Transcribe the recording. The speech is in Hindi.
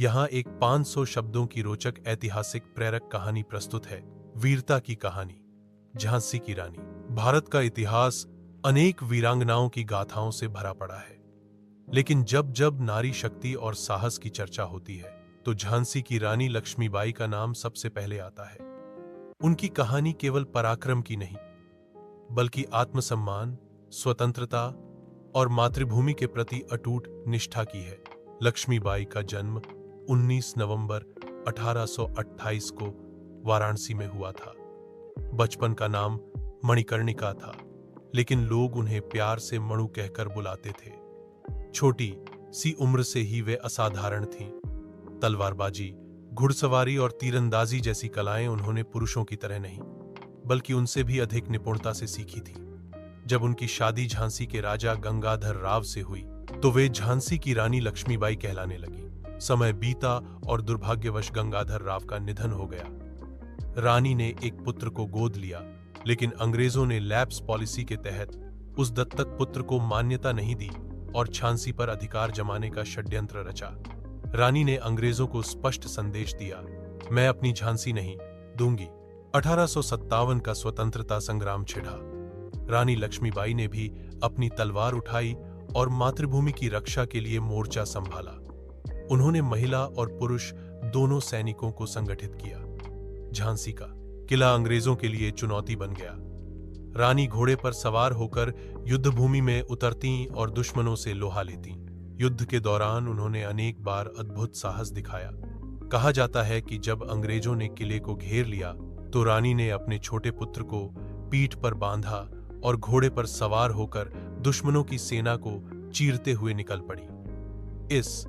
यहाँ एक 500 शब्दों की रोचक ऐतिहासिक प्रेरक कहानी प्रस्तुत है। वीरता की कहानी, झांसी की रानी। भारत का इतिहास अनेक वीरांगनाओं की गाथाओं से भरा पड़ा है, लेकिन जब जब नारी शक्ति और साहस की चर्चा होती है तो झांसी की रानी लक्ष्मीबाई का नाम सबसे पहले आता है। उनकी कहानी केवल पराक्रम की नहीं, बल्कि आत्मसम्मान, स्वतंत्रता और मातृभूमि के प्रति अटूट निष्ठा की है। लक्ष्मीबाई का जन्म 19 नवंबर 1828 को वाराणसी में हुआ था। बचपन का नाम मणिकर्णिका था, लेकिन लोग उन्हें प्यार से मणु कहकर बुलाते थे। छोटी सी उम्र से ही वे असाधारण थीं। तलवारबाजी, घुड़सवारी और तीरंदाजी जैसी कलाएं उन्होंने पुरुषों की तरह नहीं, बल्कि उनसे भी अधिक निपुणता से सीखी थी। जब उनकी शादी झांसी के राजा गंगाधर राव से हुई तो वे झांसी की रानी लक्ष्मीबाई कहलाने लगी। समय बीता और दुर्भाग्यवश गंगाधर राव का निधन हो गया। रानी ने एक पुत्र को गोद लिया, लेकिन अंग्रेजों ने लैप्स पॉलिसी के तहत उस दत्तक पुत्र को मान्यता नहीं दी और झांसी पर अधिकार जमाने का षड्यंत्र रचा। रानी ने अंग्रेजों को स्पष्ट संदेश दिया, मैं अपनी झांसी नहीं दूंगी। 1857 का स्वतंत्रता संग्राम छिड़ा। रानी लक्ष्मीबाई ने भी अपनी तलवार उठाई और मातृभूमि की रक्षा के लिए मोर्चा संभाला। उन्होंने महिला और पुरुष दोनों सैनिकों को संगठित किया। झांसी का किला अंग्रेजों के लिए चुनौती बन गया। रानी घोड़े पर सवार होकर युद्ध भूमि में उतरती और दुश्मनों से लोहा लेती। युद्ध के दौरान उन्होंने अनेक बार अद्भुत साहस दिखाया। कहा जाता है कि जब अंग्रेजों ने किले को घेर लिया तो रानी ने अपने छोटे पुत्र को पीठ पर बांधा और घोड़े पर सवार होकर दुश्मनों की सेना को चीरते हुए निकल पड़ी। इस